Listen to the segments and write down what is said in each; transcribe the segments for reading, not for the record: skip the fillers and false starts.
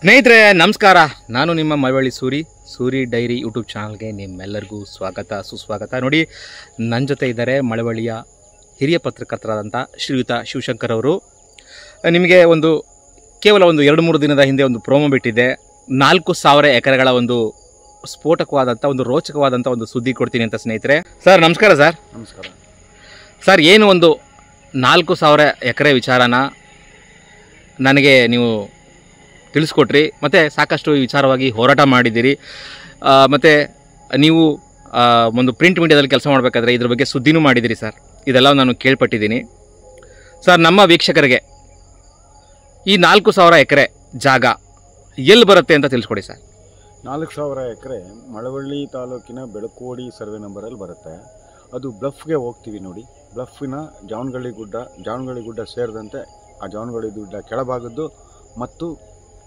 ಸ್ನೇಹಿತರೆ ನಮಸ್ಕಾರ. ನಾನು ನಿಮ್ಮ ಮಳವಳ್ಳಿ ಸೂರಿ ಡೈರಿ ಯೂಟ್ಯೂಬ್ ಚಾನಲ್ಗೆ ನಿಮ್ಮೆಲ್ಲರಿಗೂ ಸ್ವಾಗತ ಸುಸ್ವಾಗತ. ನೋಡಿ, ನನ್ನ ಜೊತೆ ಇದ್ದಾರೆ ಮಳವಳ್ಳಿಯ ಹಿರಿಯ ಪತ್ರಕರ್ತರಾದಂಥ ಶ್ರೀಯುತ ಶಿವಶಂಕರ್ ಅವರು. ನಿಮಗೆ ಕೇವಲ 2-3 ದಿನದ ಹಿಂದೆ ಒಂದು ಪ್ರೋಮೋ ಬಿಟ್ಟಿದ್ದೆ. 4,000 ಎಕರೆಗಳ ಒಂದು ಸ್ಫೋಟಕವಾದಂಥ ರೋಚಕವಾದಂಥ ಸುದ್ದಿ ಕೊಡ್ತೀನಿ ಅಂತ. ಸ್ನೇಹಿತರೆ ಸರ್ ನಮಸ್ಕಾರ. ಸರ್ ನಮಸ್ಕಾರ. ಸರ್, ಏನು 4,000 ಎಕರೆ ವಿಚಾರನ ನನಗೆ ನೀವು ತಿಳಿಸ್ಕೊಟ್ರಿ, ಮತ್ತು ಸಾಕಷ್ಟು ಈ ವಿಚಾರವಾಗಿ ಹೋರಾಟ ಮಾಡಿದ್ದೀರಿ, ಮತ್ತು ನೀವು ಒಂದು ಪ್ರಿಂಟ್ ಮೀಡಿಯಾದಲ್ಲಿ ಕೆಲಸ ಮಾಡಬೇಕಾದ್ರೆ ಇದ್ರ ಬಗ್ಗೆ ಸುದ್ದಿನೂ ಮಾಡಿದ್ದೀರಿ ಸರ್. ಇದೆಲ್ಲ ನಾನು ಕೇಳ್ಪಟ್ಟಿದ್ದೀನಿ ಸರ್. ನಮ್ಮ ವೀಕ್ಷಕರಿಗೆ ಈ 4,000 ಎಕರೆ ಜಾಗ ಎಲ್ಲಿ ಬರುತ್ತೆ ಅಂತ ತಿಳಿಸ್ಕೊಡಿ ಸರ್. 4,000 ಎಕರೆ ಮಳವಳ್ಳಿ ತಾಲೂಕಿನ ಬೆಳಕೋಡಿ ಸರ್ವೆ ನಂಬರಲ್ಲಿ ಬರುತ್ತೆ. ಅದು ಬ್ಲಫ್ಗೆ ಹೋಗ್ತೀವಿ ನೋಡಿ. ಬ್ಲಫಿನ ಜಾವನಗಳ್ಳಿ ಗುಡ್ಡ ಸೇರಿದಂತೆ ಆ ಜಾವನಗಳ್ಳಿ ಗುಡ್ಡ ಕೆಳಭಾಗದ್ದು ಮತ್ತು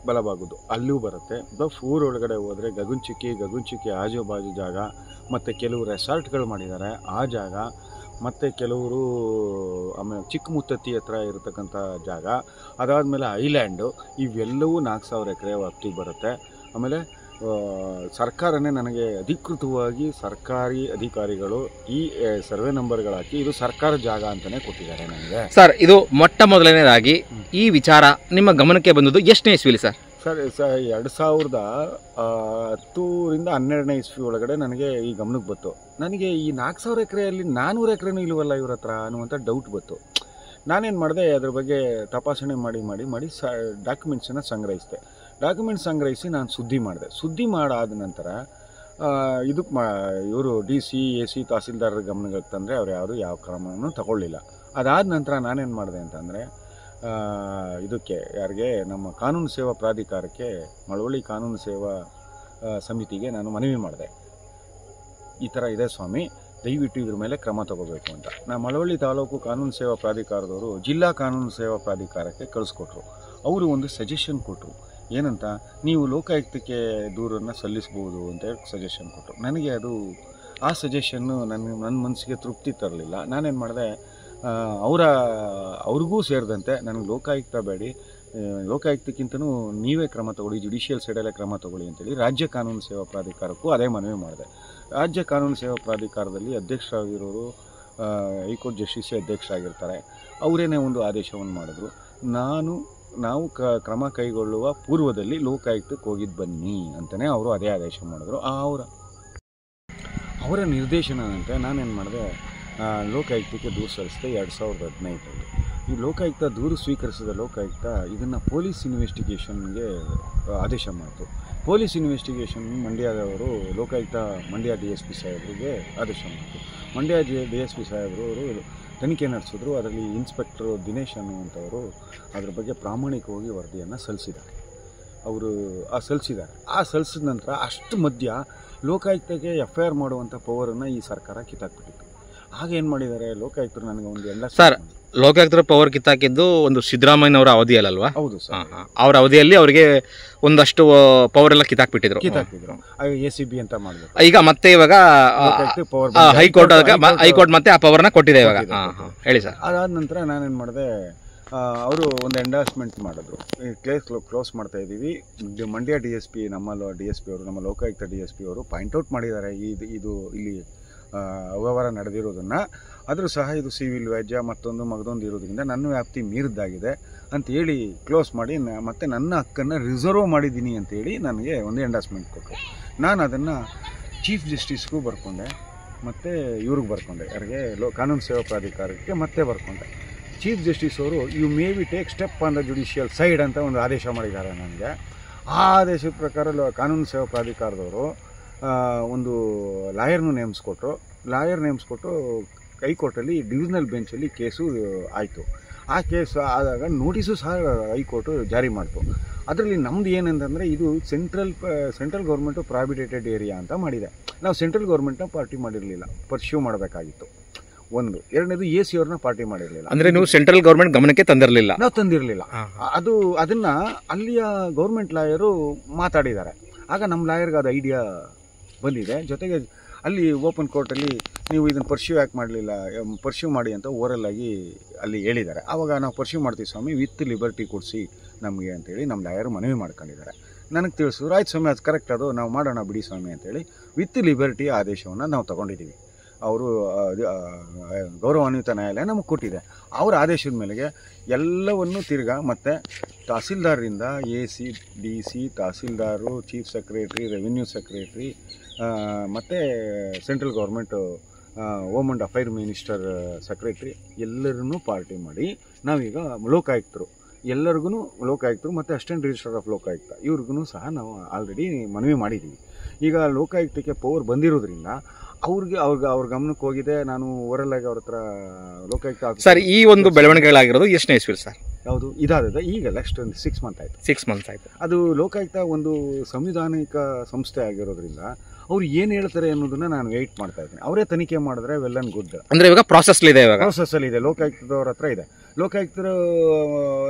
ಬಲಭಾಗದ್ದು ಅಲ್ಲೂ ಬರುತ್ತೆ. ಬ್ಲಫ್ ಊರೊಳಗಡೆ ಹೋದರೆ ಗಗನಚುಕ್ಕಿ ಆಜುಬಾಜು ಜಾಗ, ಮತ್ತು ಕೆಲವು ರೆಸಾರ್ಟ್ಗಳು ಮಾಡಿದ್ದಾರೆ ಆ ಜಾಗ, ಮತ್ತು ಕೆಲವರು ಆಮೇಲೆ ಚಿಕ್ಕಮುತ್ತತ್ತಿ ಹತ್ರ ಇರತಕ್ಕಂಥ ಜಾಗ, ಅದಾದಮೇಲೆ ಐಲ್ಯಾಂಡು, ಇವೆಲ್ಲವೂ 4,000 ಎಕರೆ ವ್ಯಾಪ್ತಿಗೆ ಬರುತ್ತೆ. ಆಮೇಲೆ ಸರ್ಕಾರನೇ ನನಗೆ ಅಧಿಕೃತವಾಗಿ ಸರ್ಕಾರಿ ಅಧಿಕಾರಿಗಳು ಈ ಸರ್ವೆ ನಂಬರ್ಗಳು ಹಾಕಿ ಇದು ಸರ್ಕಾರ ಜಾಗ ಅಂತಲೇ ಕೊಟ್ಟಿದ್ದಾರೆ ನನಗೆ. ಸರ್, ಇದು ಮೊಟ್ಟ ಮೊದಲನೇದಾಗಿ ಈ ವಿಚಾರ ನಿಮ್ಮ ಗಮನಕ್ಕೆ ಬಂದದ್ದು ಎಷ್ಟನೇ ಇಸ್ವಿಲಿ ಸರ್? ಸರ್ 2010ರಿಂದ 12ನೇ ಇಸ್ವಿ ಒಳಗಡೆ ನನಗೆ ಈ ಗಮನಕ್ಕೆ ಬಂತು. ನನಗೆ ಈ 4,000 ಎಕರೆಯಲ್ಲಿ 400 ಎಕರೆನೂ ಇಲ್ವಲ್ಲ ಇವ್ರ ಹತ್ರ ಅನ್ನುವಂಥ ಡೌಟ್ ಬಂತು. ನಾನೇನು ಮಾಡಿದೆ, ಅದ್ರ ಬಗ್ಗೆ ತಪಾಸಣೆ ಮಾಡಿ ಡಾಕ್ಯುಮೆಂಟ್ಸನ್ನು ಸಂಗ್ರಹಿಸಿ ನಾನು ಸುದ್ದಿ ಮಾಡಾದ ನಂತರ ಇದಕ್ಕೆ ಇವರು DC AC ತಹಸೀಲ್ದಾರರ ಗಮನಕ್ಕೆ ತಂದರೆ ಅವ್ರು ಯಾವ ಕ್ರಮವನ್ನು ತಗೊಳ್ಳಿಲ್ಲ. ಅದಾದ ನಂತರ ನಾನೇನು ಮಾಡಿದೆ ಅಂತಂದರೆ ಇದಕ್ಕೆ ನಮ್ಮ ಕಾನೂನು ಸೇವಾ ಪ್ರಾಧಿಕಾರಕ್ಕೆ, ಮಳವಳ್ಳಿ ಕಾನೂನು ಸೇವಾ ಸಮಿತಿಗೆ ನಾನು ಮನವಿ ಮಾಡಿದೆ. ಈ ಥರ ಇದೆ ಸ್ವಾಮಿ, ದಯವಿಟ್ಟು ಇದ್ರ ಮೇಲೆ ಕ್ರಮ ತಗೋಬೇಕು ಅಂತ. ಮಳವಳ್ಳಿ ತಾಲೂಕು ಕಾನೂನು ಸೇವಾ ಪ್ರಾಧಿಕಾರದವರು ಜಿಲ್ಲಾ ಕಾನೂನು ಸೇವಾ ಪ್ರಾಧಿಕಾರಕ್ಕೆ ಕಳಿಸ್ಕೊಟ್ರು. ಅವರು ಒಂದು ಸಜೆಷನ್ ಕೊಟ್ಟರು. ಏನಂತ, ನೀವು ಲೋಕಾಯುಕ್ತಕ್ಕೆ ದೂರನ್ನು ಸಲ್ಲಿಸ್ಬೋದು ಅಂತೇಳಿ ಸಜೆಷನ್ ಕೊಟ್ಟರು. ನನಗೆ ಆ ಸಜೆಷನ್ನು ನನ್ನ ಮನಸ್ಸಿಗೆ ತೃಪ್ತಿ ತರಲಿಲ್ಲ. ನಾನೇನು ಮಾಡಿದೆ, ಅವ್ರಿಗೂ ಸೇರಿದಂತೆ ನನಗೆ ಲೋಕಾಯುಕ್ತ ಬೇಡಿ, ಲೋಕಾಯುಕ್ತಕ್ಕಿಂತನೂ ನೀವೇ ಕ್ರಮ ತಗೊಳ್ಳಿ, ಜುಡಿಷಿಯಲ್ ಸೈಡಲ್ಲೇ ಕ್ರಮ ತಗೊಳ್ಳಿ ಅಂತೇಳಿ ರಾಜ್ಯ ಕಾನೂನು ಸೇವಾ ಪ್ರಾಧಿಕಾರಕ್ಕೂ ಅದೇ ಮನವಿ ಮಾಡಿದೆ. ರಾಜ್ಯ ಕಾನೂನು ಸೇವಾ ಪ್ರಾಧಿಕಾರದಲ್ಲಿ ಅಧ್ಯಕ್ಷರಾಗಿರೋರು ಹೈಕೋರ್ಟ್ ಜಸ್ಟಿಸೇ ಅಧ್ಯಕ್ಷರಾಗಿರ್ತಾರೆ. ಅವರೇನೇ ಒಂದು ಆದೇಶವನ್ನು ಮಾಡಿದ್ರು. ನಾವು ಕ್ರಮ ಕೈಗೊಳ್ಳುವ ಪೂರ್ವದಲ್ಲಿ ಲೋಕಾಯುಕ್ತಕ್ಕೆ ಹೋಗಿದ್ದು ಬನ್ನಿ ಅಂತಲೇ ಅವರು ಅದೇ ಆದೇಶ ಮಾಡಿದ್ರು. ಅವರ ನಿರ್ದೇಶನದಂತೆ ನಾನೇನು ಮಾಡಿದೆ, ಲೋಕಾಯುಕ್ತಕ್ಕೆ ದೂರು ಸಲ್ಲಿಸಿದೆ 2015. ಈ ಲೋಕಾಯುಕ್ತ ದೂರು ಸ್ವೀಕರಿಸಿದ ಲೋಕಾಯುಕ್ತ ಇದನ್ನು ಪೊಲೀಸ್ ಇನ್ವೆಸ್ಟಿಗೇಷನ್ಗೆ ಆದೇಶ ಮಾಡಿತು. ಪೊಲೀಸ್ ಇನ್ವೆಸ್ಟಿಗೇಷನ್ ಮಂಡ್ಯದವರು ಲೋಕಾಯುಕ್ತ ಮಂಡ್ಯ DSP ಸಾಹೇಬರಿಗೆ ಆದೇಶ ಮಾಡಿತು. ಮಂಡ್ಯ DSP ಸಾಹೇಬರು ತನಿಖೆ ನಡೆಸಿದ್ರು. ಅದರಲ್ಲಿ ಇನ್ಸ್ಪೆಕ್ಟರ್ ದಿನೇಶ್ ಅನ್ನುವಂಥವರು ಅದ್ರ ಬಗ್ಗೆ ಪ್ರಾಮಾಣಿಕವಾಗಿ ವರದಿಯನ್ನು ಸಲ್ಲಿಸಿದ್ದಾರೆ. ಸಲ್ಲಿಸಿದ ನಂತರ ಅಷ್ಟು ಮಧ್ಯ ಲೋಕಾಯುಕ್ತಕ್ಕೆ FIR ಮಾಡುವಂಥ ಪವರನ್ನು ಈ ಸರ್ಕಾರ ಕಿತ್ತಾಕ್ಬಿಟ್ಟಿತ್ತು. ಆಗ ಏನು ಮಾಡಿದ್ದಾರೆ, ಲೋಕಾಯುಕ್ತರು ನನಗೆ ಸರ್, ಲೋಕಾಯುಕ್ತರ ಪವರ್ ಕಿತ್ತಾಕಿದ್ದು ಸಿದ್ದರಾಮಯ್ಯನವರ ಅವಧಿ ಅಲ್ಲಲ್ವಾ? ಹೌದು ಸರ್. ಅವರ ಅವಧಿಯಲ್ಲಿ ಅವರಿಗೆ ಒಂದಷ್ಟು ಪವರ್ ಎಲ್ಲ ಕಿತ್ತಾಕ್ಬಿಟ್ಟಿದ್ರು. ACB ಅಂತ ಮಾಡಿದ್ರು. ಈಗ ಹೈಕೋರ್ಟ್ ಮತ್ತೆ ಆ ಪವರ್ನ ಕೊಟ್ಟಿದೆ ಇವಾಗ. ಹೇಳಿ ಸರ್. ಅದಾದ ನಂತರ ನಾನೇನು ಮಾಡಿದೆ, ಅವರು ಒಂದು ಎಂಡಾರ್ಸ್ಮೆಂಟ್ ಮಾಡಿದ್ರು. ಕೇಸ್ ಕ್ಲೋಸ್ ಮಾಡ್ತಾ ಇದ್ದೀವಿ. ಮಂಡ್ಯ DSP ನಮ್ಮ DSP ಅವರು, ನಮ್ಮ ಲೋಕಾಯುಕ್ತ DSP ಅವರು ಪಾಯಿಂಟ್ಔಟ್ ಮಾಡಿದ್ದಾರೆ ಇದು ಇಲ್ಲಿ ಅವ್ಯವಹಾರ ನಡೆದಿರೋದನ್ನು. ಆದರೂ ಸಹ ಇದು ಸಿವಿಲ್ ವ್ಯಾಜ್ಯ ಮಗದೊಂದು ಇರೋದ್ರಿಂದ ನನ್ನ ವ್ಯಾಪ್ತಿ ಮೀರಿದ್ದಾಗಿದೆ ಅಂತೇಳಿ ಕ್ಲೋಸ್ ಮಾಡಿ ಮತ್ತೆ ನನ್ನ ಹಕ್ಕನ್ನು ರಿಸರ್ವ್ ಮಾಡಿದ್ದೀನಿ ಅಂತೇಳಿ ನನಗೆ ಒಂದು ಎಂಡಾರ್ಸ್ಮೆಂಟ್ ಕೊಟ್ಟರು. ನಾನು ಅದನ್ನು ಚೀಫ್ ಜಸ್ಟಿಸ್ಗೂ ಬರ್ಕೊಂಡೆ, ಮತ್ತು ಇವ್ರಿಗೆ ಬರ್ಕೊಂಡೆ, ಕಾನೂನು ಸೇವಾ ಪ್ರಾಧಿಕಾರಕ್ಕೆ ಮತ್ತೆ ಬರ್ಕೊಂಡೆ. ಚೀಫ್ ಜಸ್ಟಿಸ್ ಅವರು you may be take step on the judicial side ಅಂತ ಒಂದು ಆದೇಶ ಮಾಡಿದ್ದಾರೆ ನನಗೆ. ಆ ಆದೇಶದ ಪ್ರಕಾರ ಕಾನೂನು ಸೇವಾ ಪ್ರಾಧಿಕಾರದವರು ಒಂದು ಲಾಯರ್ನು ನೇಮಿಸ್ಕೊಟ್ಟು ಹೈಕೋರ್ಟಲ್ಲಿ ಡಿವಿಷನಲ್ ಬೆಂಚಲ್ಲಿ ಕೇಸು ಆಯಿತು. ಆ ಕೇಸು ಆದಾಗ ನೋಟಿಸು ಸಹ ಹೈಕೋರ್ಟು ಜಾರಿ ಮಾಡಿತು. ಅದರಲ್ಲಿ ನಮ್ಮದು ಏನಂತಂದರೆ, ಇದು ಸೆಂಟ್ರಲ್ ಗೌರ್ಮೆಂಟು ಪ್ರಾಹಿಬಿಟೆಡ್ ಏರಿಯಾ ಅಂತ ಮಾಡಿದೆ. ನಾವು ಸೆಂಟ್ರಲ್ ಗೌರ್ಮೆಂಟ್ನ ಪರ್ಸ್ಯೂ ಮಾಡಬೇಕಾಗಿತ್ತು. ಒಂದು. ಎರಡನೇದು AC ಅವ್ರನ್ನ ಪಾರ್ಟಿ ಮಾಡಿರಲಿಲ್ಲ. ಅಂದರೆ ನೀವು ಸೆಂಟ್ರಲ್ ಗೌರ್ಮೆಂಟ್ ಗಮನಕ್ಕೆ ತಂದಿರಲಿಲ್ಲ? ನಾವು ತಂದಿರಲಿಲ್ಲ. ಅದನ್ನು ಅಲ್ಲಿಯ ಗೌರ್ಮೆಂಟ್ ಲಾಯರು ಮಾತಾಡಿದ್ದಾರೆ. ಆಗ ನಮ್ಮ ಲಾಯರ್ಗೆ ಅದು ಐಡಿಯಾ ಬಂದಿದೆ. ಜೊತೆಗೆ ಅಲ್ಲಿ ಓಪನ್ ಕೋರ್ಟಲ್ಲಿ ನೀವು ಇದನ್ನು ಪರ್ಸ್ಯೂ ಯಾಕೆ ಮಾಡಲಿಲ್ಲ, ಪರ್ಸ್ಯೂ ಮಾಡಿ ಅಂತ ಓರಲ್ಲಾಗಿ ಅಲ್ಲಿ ಹೇಳಿದ್ದಾರೆ. ಆವಾಗ ನಾವು ಪರ್ಸ್ಯೂ ಮಾಡ್ತೀವಿ ಸ್ವಾಮಿ, ವಿತ್ ಲಿಬರ್ಟಿ ಕೊಡಿಸಿ ನಮಗೆ ಅಂತೇಳಿ ನಮ್ಮ ಲಾಯರ್ ಮನವಿ ಮಾಡ್ಕೊಂಡಿದ್ದಾರೆ. ನನಗೆ ತಿಳಿಸಿದ್ರು, ಆಯ್ತು ಸ್ವಾಮಿ ಅದು ಕರೆಕ್ಟ್, ಅದು ನಾವು ಮಾಡೋಣ ಬಿಡಿ ಸ್ವಾಮಿ ಅಂತೇಳಿ ವಿತ್ ಲಿಬರ್ಟಿ ಆದೇಶವನ್ನು ನಾವು ತೊಗೊಂಡಿದ್ದೀವಿ. ಅವರು ಗೌರವಾನ್ವಿತ ನ್ಯಾಯಾಲಯ ನಮಗೆ ಕೊಟ್ಟಿದೆ. ಅವರ ಆದೇಶದ ಮೇಲೆಗೆ ಎಲ್ಲವನ್ನು ತಿರ್ಗಾ ಮತ್ತು ತಹಸೀಲ್ದಾರರಿಂದ AC, DC, tahsildar, chief secretary, revenue secretary ಮತ್ತು central government home and affair minister secretary ಎಲ್ಲರನ್ನೂ ಪಾರ್ಟಿ ಮಾಡಿ ನಾವೀಗ ಲೋಕಾಯುಕ್ತರು ಎಲ್ಲರಿಗೂ ಲೋಕಾಯುಕ್ತರು ಮತ್ತು ಅಸಿಸ್ಟೆಂಟ್ ರಿಜಿಸ್ಟ್ರಾರ್ ಆಫ್ ಲೋಕಾಯುಕ್ತ ಇವ್ರಿಗೂ ಸಹ ನಾವು ಆಲ್ರೆಡಿ ಮನವಿ ಮಾಡಿದ್ದೀವಿ. ಈಗ ಲೋಕಾಯುಕ್ತಕ್ಕೆ ಪವರ್ ಬಂದಿರೋದ್ರಿಂದ ಅವ್ರ ಗಮನಕ್ಕೆ ಹೋಗಿದೆ. ನಾನು ಓರಲ್ಲಾಗಿ ಅವ್ರ ಹತ್ರ ಲೋಕಾಯುಕ್ತ ಸರ್ ಈ ಒಂದು ಬೆಳವಣಿಗೆಗಳಾಗಿರೋದು ಎಷ್ಟನೇ ಇಸ್ವಿ ಸರ್? ಯಾವುದು ಇದಾದ ಈಗ ಲಾಸ್ಟ್ ಒಂದು 6 ಮಂತ್ ಆಯಿತು. 6 ಮಂತ್ಸ್ ಆಯಿತು. ಅದು ಲೋಕಾಯುಕ್ತ ಒಂದು ಸಂವಿಧಾನಿಕ ಸಂಸ್ಥೆ ಆಗಿರೋದ್ರಿಂದ ಅವ್ರು ಏನು ಹೇಳ್ತಾರೆ ಅನ್ನೋದನ್ನ ನಾನು ವೆಯ್ಟ್ ಮಾಡ್ತಾ ಇದ್ದೀನಿ. ಅವರೇ ತನಿಖೆ ಮಾಡಿದ್ರೆ ವೆಲ್ ಆ್ಯಂಡ್ ಗುಡ್. ಅಂದರೆ ಇವಾಗ ಪ್ರಾಸೆಸ್ಸಲ್ಲಿ ಇದೆ, ಲೋಕಾಯುಕ್ತದವ್ರ ಹತ್ರ ಇದೆ. ಲೋಕಾಯುಕ್ತರ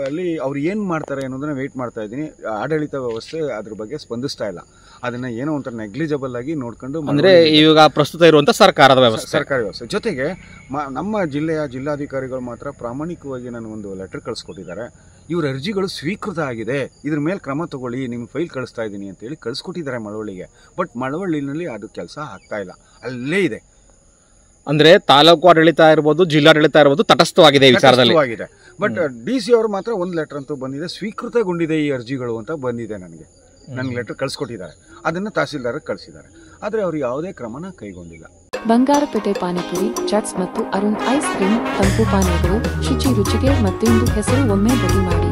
ಅಲ್ಲಿ ಅವ್ರು ಏನು ಮಾಡ್ತಾರೆ ಅನ್ನೋದನ್ನ ವೆಯ್ಟ್ ಮಾಡ್ತಾ ಇದ್ದೀನಿ. ಆಡಳಿತ ವ್ಯವಸ್ಥೆ ಅದ್ರ ಬಗ್ಗೆ ಸ್ಪಂದಿಸ್ತಾ ಇಲ್ಲ. ಅದನ್ನು ಏನೋ ಒಂಥರ ನೆಗ್ಲಿಜಬಲ್ ಆಗಿ ನೋಡ್ಕೊಂಡು, ಅಂದರೆ ಇವಾಗ ಪ್ರಸ್ತುತ ಇರುವಂಥ ಸರ್ಕಾರಿ ವ್ಯವಸ್ಥೆ ಜೊತೆಗೆ ನಮ್ಮ ಜಿಲ್ಲಾಧಿಕಾರಿಗಳು ಮಾತ್ರ ಪ್ರಾಮಾಣಿಕವಾಗಿ ನನಗೊಂದು ಲೆಟರ್ ಕಳಿಸ್ಕೊಟ್ಟಿದ್ದಾರೆ. ಇವ್ರ ಅರ್ಜಿಗಳು ಸ್ವೀಕೃತ ಆಗಿದೆ, ಇದ್ರ ಮೇಲೆ ಕ್ರಮ ತಗೊಳ್ಳಿ, ನಿಮ್ಗೆ ಫೈಲ್ ಕಳಿಸ್ತಾ ಇದ್ದೀನಿ ಅಂತೇಳಿ ಕಳಿಸ್ಕೊಟ್ಟಿದ್ದಾರೆ ಮಳವಳ್ಳಿಗೆ. ಬಟ್ ಮಳವಳ್ಳಿನಲ್ಲಿ ಅದು ಕೆಲಸ ಆಗ್ತಾ ಇಲ್ಲ, ಅಲ್ಲೇ ಇದೆ. ಅಂದರೆ ತಾಲೂಕು ಆಡಳಿತ ಇರ್ಬೋದು, ಜಿಲ್ಲಾಡಳಿತ ಇರ್ಬೋದು, ತಟಸ್ಥವಾಗಿದೆ ವಿಚಾರದಲ್ಲಿ. ಬಟ್ DC ಅವರು ಮಾತ್ರ ಒಂದು ಲೆಟರ್ ಅಂತೂ ಬಂದಿದೆ, ಸ್ವೀಕೃತಗೊಂಡಿದೆ ಈ ಅರ್ಜಿಗಳು ಅಂತ ಬಂದಿದೆ. ನನಗೆ ಲೆಟರ್ ಕಳಿಸ್ಕೊಟ್ಟಿದ್ದಾರೆ, ಅದನ್ನು ತಹಸೀಲ್ದಾರ್ಗೆ ಕಳಿಸಿದ್ದಾರೆ. ಆದರೆ ಅವರು ಯಾವುದೇ ಕ್ರಮನ ಕೈಗೊಂಡಿಲ್ಲ. ಬಂಗಾರಪೇಟೆ ಪಾನಿಪುರಿ, ಚಾಟ್ಸ್ ಮತ್ತು ಅರುಣ್ ಐಸ್ ಕ್ರೀಮ್ ತಂಪು ಪಾನೀಯಗಳು ಶುಚಿ ರುಚಿಗೆ ಮತ್ತೊಂದು ಹೆಸರು, ಒಮ್ಮೆ ಭೇಟಿ ಮಾಡಿ.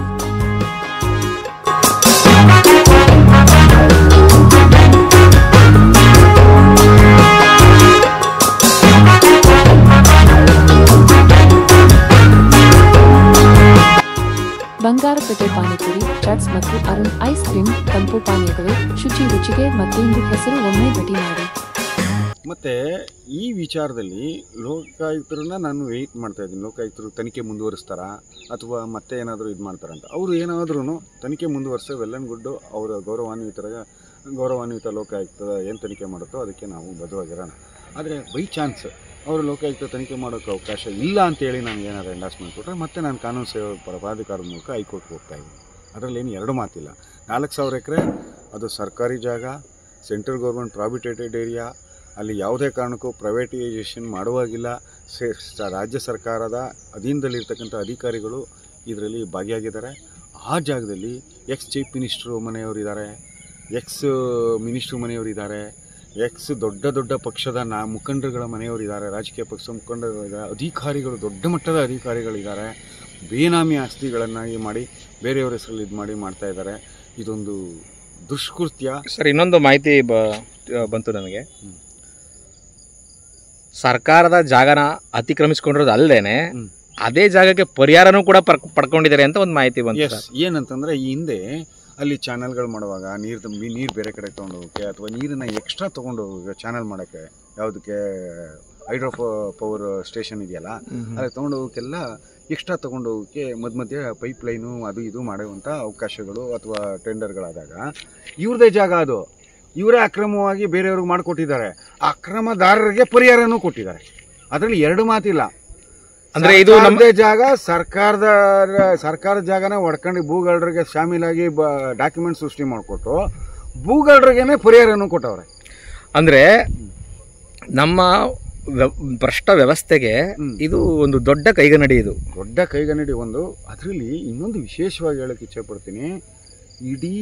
ಬಂಗಾರಪೇಟೆ ಪಾನಿಪುರಿ, ಚಾಟ್ಸ್ ಮತ್ತು ಅರುಣ್ ಐಸ್ ಕ್ರೀಮ್ ತಂಪು ಪಾನೀಯಗಳು ಶುಚಿ ರುಚಿಗೆ ಮತ್ತೊಂದು ಹೆಸರು, ಒಮ್ಮೆ ಭೇಟಿ ಮಾಡಿ. ಮತ್ತು ಈ ವಿಚಾರದಲ್ಲಿ ಲೋಕಾಯುಕ್ತರನ್ನ ನಾನು ವೆಯ್ಟ್ ಮಾಡ್ತಾ ಇದ್ದೀನಿ. ಲೋಕಾಯುಕ್ತರು ತನಿಖೆ ಮುಂದುವರಿಸ್ತಾರಾ ಅಥವಾ ಮತ್ತೆ ಏನಾದರೂ ಇದು ಮಾಡ್ತಾರಂತ. ಅವರು ಏನಾದ್ರೂ ತನಿಖೆ ಮುಂದುವರಿಸೋ ವೆಲ್ ಆ್ಯಂಡ್ ಗುಡ್ಡು. ಅವರ ಗೌರವಾನ್ವಿತ ಲೋಕಾಯುಕ್ತ ಏನು ತನಿಖೆ ಮಾಡುತ್ತೋ ಅದಕ್ಕೆ ನಾವು ಬದ್ಧವಾಗಿರೋಣ. ಆದರೆ ಬೈ ಚಾನ್ಸ್ ಅವರು ಲೋಕಾಯುಕ್ತ ತನಿಖೆ ಮಾಡೋಕ್ಕೆ ಅವಕಾಶ ಇಲ್ಲ ಅಂತೇಳಿ ನನಗೆ ಏನಾದರೂ ಎಂಡಾಸ್ಮೆಂಟ್ ಕೊಟ್ಟರೆ ಮತ್ತೆ ನಾನು ಕಾನೂನು ಸೇವಾ ಪ್ರಾಧಿಕಾರದ ಮೂಲಕ ಹೈಕೋರ್ಟ್ಗೆ ಹೋಗ್ತಾ ಇದ್ದೀನಿ. ಅದರಲ್ಲಿ ಏನು ಎರಡು ಮಾತಿಲ್ಲ. 4,000 ಎಕರೆ ಅದು ಸರ್ಕಾರಿ ಜಾಗ, ಸೆಂಟ್ರಲ್ ಗೌರ್ಮೆಂಟ್ ಪ್ರಾಬಿಟೇಟೆಡ್ ಏರಿಯಾ. ಅಲ್ಲಿ ಯಾವುದೇ ಕಾರಣಕ್ಕೂ ಪ್ರೈವೇಟೈಸೇಷನ್ ಮಾಡುವಾಗಿಲ್ಲ. ರಾಜ್ಯ ಸರ್ಕಾರದ ಅಧೀನದಲ್ಲಿರ್ತಕ್ಕಂಥ ಅಧಿಕಾರಿಗಳು ಇದರಲ್ಲಿ ಭಾಗಿಯಾಗಿದ್ದಾರೆ. ಆ ಜಾಗದಲ್ಲಿ ಚೀಫ್ ಮಿನಿಸ್ಟ್ರು ಮನೆಯವರಿದ್ದಾರೆ, ಮಿನಿಸ್ಟ್ರು ಮನೆಯವರಿದ್ದಾರೆ, ದೊಡ್ಡ ಪಕ್ಷದ ಮುಖಂಡರುಗಳ ಮನೆಯವರಿದ್ದಾರೆ, ರಾಜಕೀಯ ಪಕ್ಷದ ಮುಖಂಡರಿದ್ದಾರೆ, ಅಧಿಕಾರಿಗಳು, ದೊಡ್ಡ ಮಟ್ಟದ ಅಧಿಕಾರಿಗಳಿದ್ದಾರೆ. ಬೇನಾಮಿ ಆಸ್ತಿಗಳನ್ನಾಗಿ ಮಾಡಿ ಬೇರೆಯವರ ಹೆಸರಲ್ಲಿ ಇದು ಮಾಡ್ತಾ ಇದ್ದಾರೆ. ಇದೊಂದು ದುಷ್ಕೃತ್ಯ. ಸರ್ ಇನ್ನೊಂದು ಮಾಹಿತಿ ಬಂತು ನನಗೆ. ಸರ್ಕಾರದ ಜಾಗನ ಅತಿಕ್ರಮಿಸ್ಕೊಂಡಿರೋದು ಅಲ್ಲದೇನೆ ಅದೇ ಜಾಗಕ್ಕೆ ಪರಿಹಾರನೂ ಕೂಡ ಪಡ್ಕೊಂಡಿದ್ದಾರೆ ಅಂತ ಒಂದು ಮಾಹಿತಿ ಬಂತು. ಏನಂತಂದ್ರೆ ಈ ಹಿಂದೆ ಅಲ್ಲಿ ಚಾನಲ್ಗಳು ಮಾಡುವಾಗ ನೀರು ಬೇರೆ ಕಡೆ ತೊಗೊಂಡು ಹೋಗೋಕ್ಕೆ ಅಥವಾ ನೀರನ್ನು ಎಕ್ಸ್ಟ್ರಾ ತೊಗೊಂಡು ಹೋಗೋಕ್ಕೆ ಚಾನಲ್ ಮಾಡೋಕ್ಕೆ, ಯಾವುದಕ್ಕೆ ಹೈಡ್ರೋ ಪವರ್ ಸ್ಟೇಷನ್ ಇದೆಯಲ್ಲ ಅದಕ್ಕೆ ತೊಗೊಂಡು ಹೋಗೋಕ್ಕೆಲ್ಲ ಎಕ್ಸ್ಟ್ರಾ ತೊಗೊಂಡು ಹೋಗೋಕ್ಕೆ ಮಧ್ಯೆ ಪೈಪ್ ಲೈನು ಅದು ಇದು ಮಾಡುವಂಥ ಅವಕಾಶಗಳು ಅಥವಾ ಟೆಂಡರ್ಗಳಾದಾಗ ಇವ್ರದೇ ಜಾಗ ಅದು, ಇವರೇ ಅಕ್ರಮವಾಗಿ ಬೇರೆಯವ್ರಿಗೆ ಮಾಡಿಕೊಟ್ಟಿದ್ದಾರೆ. ಅಕ್ರಮದಾರರಿಗೆ ಪರಿಹಾರನೂ ಕೊಟ್ಟಿದ್ದಾರೆ. ಅದರಲ್ಲಿ ಎರಡು ಮಾತಿಲ್ಲ. ಅಂದ್ರೆ ಇದು ನಮ್ಮದೇ ಜಾಗ, ಸರ್ಕಾರದ ಜಾಗನ ಹೊಡ್ಕೊಂಡು ಭೂಗಳ್ಳರಿಗೆ ಶಾಮೀಲಾಗಿ ಡಾಕ್ಯುಮೆಂಟ್ ಸೃಷ್ಟಿ ಮಾಡಿಕೊಟ್ಟು ಭೂಗಳ್ಳರಿಗೇನೆ ಪರಿಹಾರನೂ ಕೊಟ್ಟವ್ರೆ. ಅಂದ್ರೆ ನಮ್ಮ ಭ್ರಷ್ಟ ವ್ಯವಸ್ಥೆಗೆ ಇದು ಒಂದು ದೊಡ್ಡ ಕೈಗನ್ನಡಿ. ದೊಡ್ಡ ಕೈಗನ್ನಡಿ ಒಂದು. ಅದರಲ್ಲಿ ಇನ್ನೊಂದು ವಿಶೇಷವಾಗಿ ಹೇಳಕ್ಕೆ ಇಚ್ಛೆ ಪಡ್ತೀನಿ. ಇಡೀ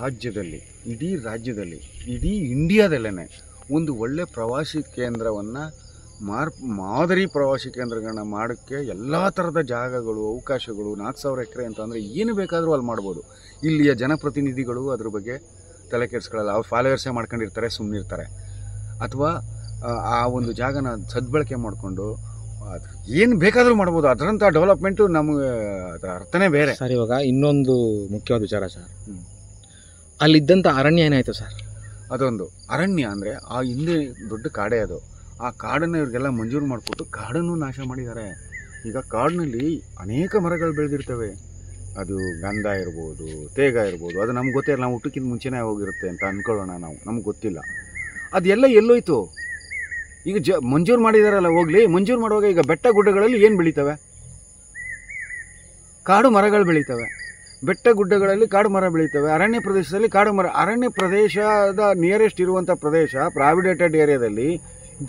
ರಾಜ್ಯದಲ್ಲಿ, ಇಡೀ ಇಂಡಿಯಾದಲ್ಲೇ ಒಂದು ಒಳ್ಳೆ ಪ್ರವಾಸಿ ಕೇಂದ್ರವನ್ನು ಮಾದರಿ ಪ್ರವಾಸಿ ಕೇಂದ್ರಗಳನ್ನ ಮಾಡೋಕ್ಕೆ ಎಲ್ಲ ಥರದ ಜಾಗಗಳು, ಅವಕಾಶಗಳು, 4,000 ಎಕರೆ ಅಂತಂದರೆ ಏನು ಬೇಕಾದರೂ ಅಲ್ಲಿ ಮಾಡ್ಬೋದು. ಇಲ್ಲಿಯ ಜನಪ್ರತಿನಿಧಿಗಳು ಅದ್ರ ಬಗ್ಗೆ ತಲೆ ಕೆಡಿಸ್ಕೊಳ್ಳಲ್ಲ. ಅವ್ರು ಫಾಲೋವರ್ಸೇ ಮಾಡ್ಕೊಂಡಿರ್ತಾರೆ, ಸುಮ್ಮನಿರ್ತಾರೆ. ಅಥವಾ ಆ ಒಂದು ಜಾಗನ ಸದ್ಬಳಕೆ ಮಾಡಿಕೊಂಡು ಏನು ಬೇಕಾದರೂ ಮಾಡ್ಬೋದು. ಅದರಂಥ ಡೆವಲಪ್ಮೆಂಟು ನಮಗೆ ಅದರ ಅರ್ಥನೇ ಬೇರೆ. ಸರ್ ಇವಾಗ ಇನ್ನೊಂದು ಮುಖ್ಯವಾದ ವಿಚಾರ ಸರ್, ಅಲ್ಲಿದ್ದಂಥ ಅರಣ್ಯ ಏನಾಯಿತು ಸರ್? ಅದೊಂದು ಅರಣ್ಯ ಅಂದರೆ ಆ ಹಿಂದೆ ದೊಡ್ಡ ಕಾಡೇ ಅದು. ಆ ಕಾಡನ್ನು ಇವ್ರಿಗೆಲ್ಲ ಮಂಜೂರು ಮಾಡಿಕೊಟ್ಟು ಕಾಡನ್ನು ನಾಶ ಮಾಡಿದ್ದಾರೆ. ಈಗ ಕಾಡಿನಲ್ಲಿ ಅನೇಕ ಮರಗಳು ಬೆಳೆದಿರ್ತವೆ. ಅದು ಗಂಧ ಇರ್ಬೋದು, ತೇಗ ಇರ್ಬೋದು. ಅದು ನಮ್ಗೆ ಗೊತ್ತಿಲ್ಲ, ನಾವು ಹುಟ್ಟಕ್ಕಿಂತ ಮುಂಚೆನೇ ಹೋಗಿರುತ್ತೆ ಅಂತ ಅಂದ್ಕೊಳ್ಳೋಣ ನಾವು, ನಮ್ಗೆ ಗೊತ್ತಿಲ್ಲ. ಅದೆಲ್ಲ ಎಲ್ಲೋಯ್ತು? ಈಗ ಮಂಜೂರು ಮಾಡಿದಾರಲ್ಲ, ಹೋಗ್ಲಿ. ಮಂಜೂರು ಮಾಡುವಾಗ ಈಗ ಬೆಟ್ಟ ಗುಡ್ಡಗಳಲ್ಲಿ ಏನು ಬೆಳೀತವೆ? ಕಾಡು ಮರಗಳು ಬೆಳೀತವೆ. ಬೆಟ್ಟ ಗುಡ್ಡಗಳಲ್ಲಿ ಕಾಡು ಮರ ಬೆಳೀತವೆ. ಅರಣ್ಯ ಪ್ರದೇಶದಲ್ಲಿ ಕಾಡು ಮರ. ಅರಣ್ಯ ಪ್ರದೇಶದ ನಿಯರೆಸ್ಟ್ ಇರುವಂಥ ಪ್ರದೇಶ, ಪ್ರಾವಿಡೇಟೆಡ್ ಏರಿಯಾದಲ್ಲಿ,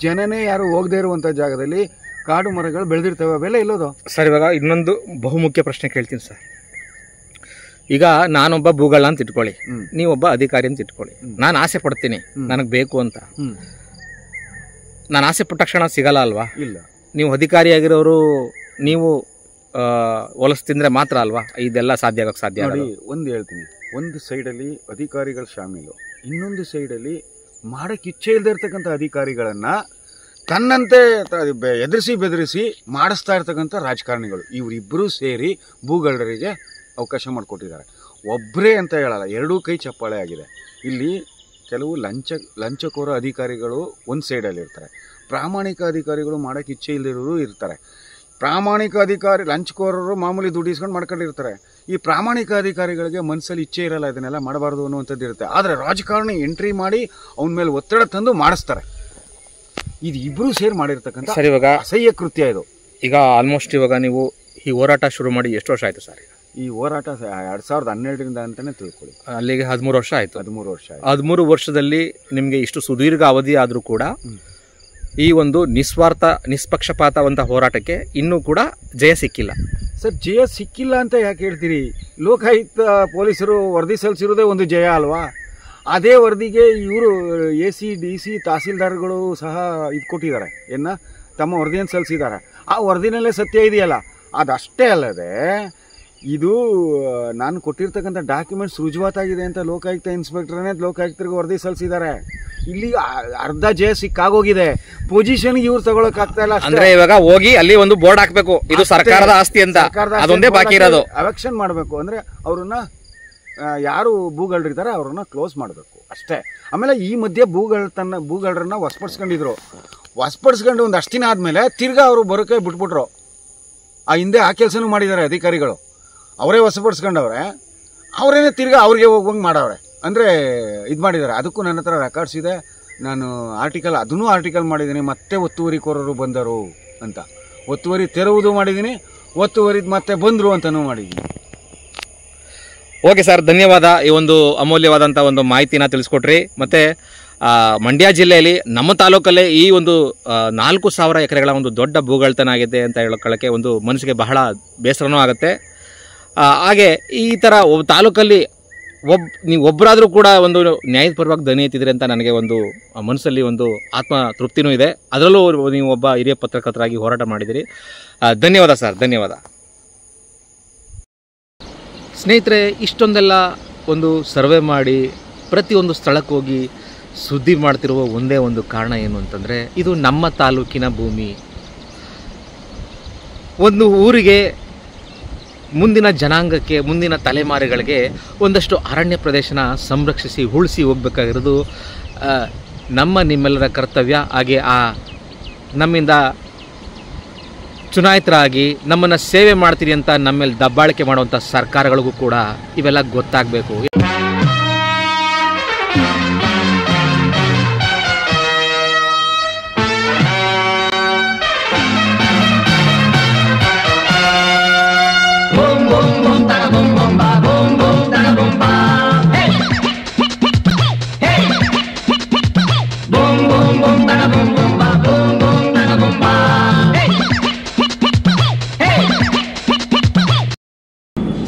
ಜನನೇ ಯಾರು ಹೋಗದೇ ಇರುವಂಥ ಜಾಗದಲ್ಲಿ ಕಾಡು ಮರಗಳು ಬೆಳೆದಿರ್ತವೆ. ಅವೆಲ್ಲ ಇಲ್ಲೋದು. ಸರ್, ಇವಾಗ ಇನ್ನೊಂದು ಬಹುಮುಖ್ಯ ಪ್ರಶ್ನೆ ಕೇಳ್ತೀನಿ ಸರ್. ಈಗ ನಾನೊಬ್ಬ ಭೂಗಳ ಅಂತ ಇಟ್ಕೊಳ್ಳಿ, ನೀವೊಬ್ಬ ಅಧಿಕಾರಿ ಅಂತ ಇಟ್ಕೊಳ್ಳಿ. ನಾನು ಆಸೆ ಪಡ್ತೀನಿ ನನಗೆ ಬೇಕು ಅಂತ. ನಾನು ಆಸೆ ಪಟ್ಟ ತಕ್ಷಣ ಸಿಗಲ್ಲ ಅಲ್ವಾ? ಇಲ್ಲ. ನೀವು ಅಧಿಕಾರಿಯಾಗಿರೋರು ನೀವು ಹೊಲಸು ತಿಂದರೆ ಮಾತ್ರ ಅಲ್ವಾ ಇದೆಲ್ಲ ಸಾಧ್ಯ ಆಗೋಕ್ಕೆ ಸಾಧ್ಯ? ನೋಡಿ, ಒಂದು ಹೇಳ್ತೀನಿ. ಒಂದು ಸೈಡಲ್ಲಿ ಅಧಿಕಾರಿಗಳ ಶಾಮೀಲು, ಇನ್ನೊಂದು ಸೈಡಲ್ಲಿ ಮಾಡೋಕ್ಕೆ ಇಚ್ಛೆ ಇಲ್ಲದೆ ಇರ್ತಕ್ಕಂಥ ಅಧಿಕಾರಿಗಳನ್ನು ತನ್ನಂತೆ ಎದುರಿಸಿ ಬೆದರಿಸಿ ಮಾಡಿಸ್ತಾ ಇರ್ತಕ್ಕಂಥ ರಾಜಕಾರಣಿಗಳು. ಇವರಿಬ್ಬರೂ ಸೇರಿ ಭೂಗಳ್ಳರಿಗೆ ಅವಕಾಶ ಮಾಡಿಕೊಟ್ಟಿದ್ದಾರೆ. ಒಬ್ಬರೇ ಅಂತ ಹೇಳಲ್ಲ, ಎರಡೂ ಕೈ ಚಪ್ಪಾಳೆ ಆಗಿದೆ. ಇಲ್ಲಿ ಕೆಲವು ಲಂಚಕೋರ ಅಧಿಕಾರಿಗಳು ಒಂದು ಸೈಡಲ್ಲಿ ಇರ್ತಾರೆ, ಪ್ರಾಮಾಣಿಕ ಅಧಿಕಾರಿಗಳು ಮಾಡೋಕ್ಕೆ ಇಚ್ಛೆ ಇಲ್ಲದಿರೋರು ಇರ್ತಾರೆ. ಪ್ರಾಮಾಣಿಕ ಅಧಿಕಾರಿ ಲಂಚಕೋರರು ಮಾಮೂಲಿ ದುಡ್ಡು ಇಸ್ಕೊಂಡು ಮಾಡ್ಕೊಂಡಿರ್ತಾರೆ. ಈ ಪ್ರಾಮಾಣಿಕ ಅಧಿಕಾರಿಗಳಿಗೆ ಮನಸ್ಸಲ್ಲಿ ಇಚ್ಛೆ ಇರಲ್ಲ, ಇದನ್ನೆಲ್ಲ ಮಾಡಬಾರ್ದು ಅನ್ನುವಂಥದ್ದು ಇರುತ್ತೆ. ಆದರೆ ರಾಜಕಾರಣಿ ಎಂಟ್ರಿ ಮಾಡಿ ಅವನ ಮೇಲೆ ಒತ್ತಡ ತಂದು ಮಾಡಿಸ್ತಾರೆ. ಇದು ಇಬ್ಬರೂ ಸೇರಿ ಮಾಡಿರ್ತಕ್ಕಂಥ ಸರ್, ಇವಾಗ ಅಸಹ್ಯ ಕೃತ್ಯ ಇದು. ಈಗ ಆಲ್ಮೋಸ್ಟ್ ಇವಾಗ ನೀವು ಈ ಹೋರಾಟ ಶುರು ಮಾಡಿ ಎಷ್ಟು ವರ್ಷ ಆಯಿತು ಸರ್? ಈ ಹೋರಾಟ 2012ರಿಂದ ಅಂತಲೇ ತಿಳ್ಕೊಳ್ಳಿ. ಅಲ್ಲಿಗೆ 13 ವರ್ಷ ಆಯಿತು. 13 ವರ್ಷ ಆಯಿತು. 13 ವರ್ಷದಲ್ಲಿ ನಿಮಗೆ ಇಷ್ಟು ಸುದೀರ್ಘ ಅವಧಿ ಆದರೂ ಕೂಡ ಈ ಒಂದು ನಿಷ್ಪಕ್ಷಪಾತವಂತ ಹೋರಾಟಕ್ಕೆ ಇನ್ನೂ ಕೂಡ ಜಯ ಸಿಕ್ಕಿಲ್ಲ. ಸರ್, ಜಯ ಸಿಕ್ಕಿಲ್ಲ ಅಂತ ಯಾಕೆ ಹೇಳ್ತೀರಿ? ಲೋಕಾಯುಕ್ತ ಪೊಲೀಸರು ವರದಿ ಸಲ್ಲಿಸಿರೋದೇ ಒಂದು ಜಯ ಅಲ್ವಾ? ಅದೇ ವರದಿಗೆ ಇವರು AC, DC, ತಹಸೀಲ್ದಾರ್ಗಳು ಸಹ ಇದು ಕೊಟ್ಟಿದ್ದಾರೆ, ತಮ್ಮ ವರದಿಯನ್ನು ಸಲ್ಲಿಸಿದ್ದಾರೆ. ಆ ವರದಿನಲ್ಲೇ ಸತ್ಯ ಇದೆಯಲ್ಲ. ಅದಷ್ಟೇ ಅಲ್ಲದೆ ಇದು ನಾನು ಕೊಟ್ಟಿರ್ತಕ್ಕಂಥ ಡಾಕ್ಯುಮೆಂಟ್ಸ್ ರುಜುವಾತಾಗಿದೆ ಅಂತ ಲೋಕಾಯುಕ್ತ ಇನ್ಸ್ಪೆಕ್ಟರ್ನೇ ಲೋಕಾಯುಕ್ತರಿಗೆ ವರದಿ ಸಲ್ಲಿಸಿದ್ದಾರೆ. ಇಲ್ಲಿ ಅರ್ಧ ಜಯ ಸಿಕ್ಕಾಗೋಗಿದೆ. ಪೊಸಿಷನ್ ಇವ್ರು ತಗೊಳಕ್ ಆಗ್ತಾ ಇಲ್ಲ. ಅಂದ್ರೆ ಇವಾಗ ಹೋಗಿ ಅಲ್ಲಿ ಒಂದು ಬೋರ್ಡ್ ಹಾಕ್ಬೇಕು, ಇದು ಸರ್ಕಾರದ ಆಸ್ತಿ ಅಂತ, ಅದೊಂದೇ ಬಾಕಿ ಇರೋದು. ಎಲೆಕ್ಷನ್ ಮಾಡಬೇಕು ಅಂದ್ರೆ ಅವ್ರನ್ನ ಯಾರು ಭೂಗಳ್ರಿದ್ದಾರೆ ಅವ್ರನ್ನ ಕ್ಲೋಸ್ ಮಾಡಬೇಕು ಅಷ್ಟೇ. ಆಮೇಲೆ ಈ ಮಧ್ಯೆ ಭೂಗಳ್ರನ್ನ ವಸ್ಪಡಿಸ್ಕೊಂಡು ಒಂದು ಅಷ್ಟು ದಿನ ಆದ್ಮೇಲೆ ತಿರ್ಗಾ ಅವರು ಬರೋಕೆ ಬಿಟ್ಬಿಟ್ರು. ಆ ಹಿಂದೆ ಆ ಕೆಲಸನೂ ಮಾಡಿದ್ದಾರೆ ಅಧಿಕಾರಿಗಳು. ಅವರೇ ವಶಪಡಿಸ್ಕೊಂಡವ್ರೆ, ಅವರೇನೆ ತಿರ್ಗಾ ಅವ್ರಿಗೆ ಹೋಗುವಂಗೆ ಮಾಡವ್ರೆ. ಅಂದರೆ ಇದು ಮಾಡಿದ್ದಾರೆ. ಅದಕ್ಕೂ ನನ್ನ ಹತ್ರ ರೆಕಾರ್ಡ್ಸ್ ಇದೆ. ನಾನು ಅದನ್ನೂ ಆರ್ಟಿಕಲ್ ಮಾಡಿದ್ದೀನಿ. ಮತ್ತೆ ಒತ್ತುವರಿಕೋರರು ಬಂದರು ಅಂತ, ಒತ್ತುವರಿ ತೆರವುದು ಮಾಡಿದ್ದೀನಿ, ಒತ್ತುವರಿದು ಮತ್ತೆ ಬಂದರು ಅಂತಲೂ ಮಾಡಿದ್ದೀನಿ. ಓಕೆ ಸರ್, ಧನ್ಯವಾದ. ಈ ಒಂದು ಅಮೂಲ್ಯವಾದಂಥ ಒಂದು ಮಾಹಿತಿನ ತಿಳಿಸ್ಕೊಟ್ರಿ. ಮತ್ತು ಮಂಡ್ಯ ಜಿಲ್ಲೆಯಲ್ಲಿ ನಮ್ಮ ತಾಲೂಕಲ್ಲೇ ಈ ಒಂದು 4,000 ಎಕರೆಗಳ ಒಂದು ದೊಡ್ಡ ಭೂಗಳ್ತನ ಆಗಿದೆ ಅಂತ ಹೇಳ್ಕೊಳ್ಳೋಕ್ಕೆ ಒಂದು ಮನಸ್ಸಿಗೆ ಬಹಳ ಬೇಸರನೂ ಆಗುತ್ತೆ. ಹಾಗೆ ಈ ಥರ ತಾಲೂಕಲ್ಲಿ ನೀವು ಒಬ್ಬರಾದರೂ ಕೂಡ ಒಂದು ನ್ಯಾಯಪರವಾಗಿ ಧ್ವನಿ ಎತ್ತಿದ್ರಿ ಅಂತ ನನಗೆ ಒಂದು ಮನಸ್ಸಲ್ಲಿ ಒಂದು ಆತ್ಮ ತೃಪ್ತಿನೂ ಇದೆ. ಅದರಲ್ಲೂ ನೀವು ಒಬ್ಬ ಹಿರಿಯ ಪತ್ರಕರ್ತರಾಗಿ ಹೋರಾಟ ಮಾಡಿದಿರಿ. ಧನ್ಯವಾದ ಸರ್, ಧನ್ಯವಾದ. ಸ್ನೇಹಿತರೆ, ಇಷ್ಟೊಂದೆಲ್ಲ ಒಂದು ಸರ್ವೆ ಮಾಡಿ ಪ್ರತಿಯೊಂದು ಸ್ಥಳಕ್ಕೆ ಹೋಗಿ ಸುದ್ದಿ ಮಾಡ್ತಿರುವ ಒಂದೇ ಒಂದು ಕಾರಣ ಏನು ಅಂತಂದರೆ, ಇದು ನಮ್ಮ ತಾಲೂಕಿನ ಭೂಮಿ. ಒಂದು ಊರಿಗೆ, ಮುಂದಿನ ಜನಾಂಗಕ್ಕೆ, ಮುಂದಿನ ತಲೆಮಾರುಗಳಿಗೆ ಒಂದಷ್ಟು ಅರಣ್ಯ ಪ್ರದೇಶನ ಸಂರಕ್ಷಿಸಿ ಉಳಿಸಿ ಹೋಗಬೇಕಾಗಿರೋದು ನಿಮ್ಮೆಲ್ಲರ ಕರ್ತವ್ಯ. ಹಾಗೆ ನಮ್ಮಿಂದ ಚುನಾಯಿತರಾಗಿ ನಮ್ಮನ್ನು ಸೇವೆ ಮಾಡ್ತೀರಿ ಅಂತ ನಮ್ಮ ಮೇಲೆ ದಬ್ಬಾಳಿಕೆ ಮಾಡುವಂಥ ಸರ್ಕಾರಗಳಿಗೂ ಕೂಡ ಇವೆಲ್ಲ ಗೊತ್ತಾಗಬೇಕು.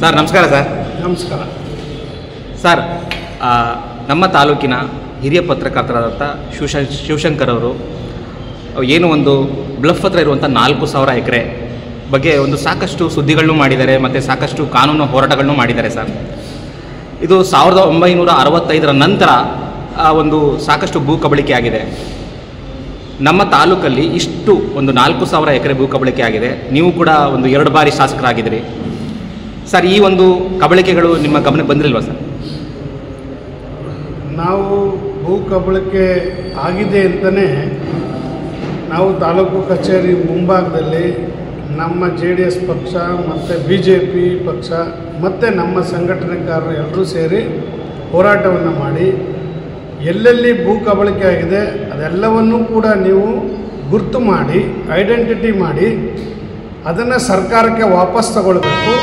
ಸರ್ ನಮಸ್ಕಾರ. ಸರ್ ನಮಸ್ಕಾರ. ಸರ್, ನಮ್ಮ ತಾಲೂಕಿನ ಹಿರಿಯ ಪತ್ರಕರ್ತರಾದಂಥ ಶಿವಶಂಕರ್ ಅವರು ಏನು ಒಂದು ಬ್ಲಫ್ ಹತ್ರ ಇರುವಂಥ 4,000 ಎಕರೆ ಬಗ್ಗೆ ಒಂದು ಸಾಕಷ್ಟು ಸುದ್ದಿಗಳನ್ನು ಮಾಡಿದ್ದಾರೆ ಮತ್ತು ಸಾಕಷ್ಟು ಕಾನೂನು ಹೋರಾಟಗಳನ್ನು ಮಾಡಿದ್ದಾರೆ. ಸರ್, ಇದು 1965ರ ನಂತರ ಒಂದು ಸಾಕಷ್ಟು ಭೂ ಕಬಳಿಕೆ ಆಗಿದೆ. ನಮ್ಮ ತಾಲೂಕಲ್ಲಿ ಇಷ್ಟು ಒಂದು 4,000 ಎಕರೆ ಭೂ ಕಬಳಿಕೆ ಆಗಿದೆ. ನೀವು ಕೂಡ ಒಂದು 2 ಬಾರಿ ಶಾಸಕರಾಗಿದ್ದೀರಿ. ಸರ್, ಈ ಒಂದು ಕಬಳಿಕೆಗಳು ನಿಮ್ಮ ಗಮನಕ್ಕೆ ಬಂದಿರಲ್ವಾ ಸರ್? ನಾವು ಭೂ ಕಬಳಿಕೆ ಆಗಿದೆ ಅಂತಲೇ ನಾವು ತಾಲೂಕು ಕಚೇರಿ ಮುಂಭಾಗದಲ್ಲಿ ನಮ್ಮ JDS ಪಕ್ಷ ಮತ್ತು BJP ಪಕ್ಷ ಮತ್ತು ನಮ್ಮ ಸಂಘಟನೆಕಾರರು ಎಲ್ಲರೂ ಸೇರಿ ಹೋರಾಟವನ್ನು ಮಾಡಿ ಎಲ್ಲೆಲ್ಲಿ ಭೂ ಕಬಳಿಕೆ ಆಗಿದೆ ಅದೆಲ್ಲವನ್ನೂ ಕೂಡ ನೀವು ಗುರ್ತು ಮಾಡಿ ಐಡೆಂಟಿಟಿ ಮಾಡಿ ಅದನ್ನು ಸರ್ಕಾರಕ್ಕೆ ವಾಪಸ್ ತಗೊಳ್ಬೇಕು.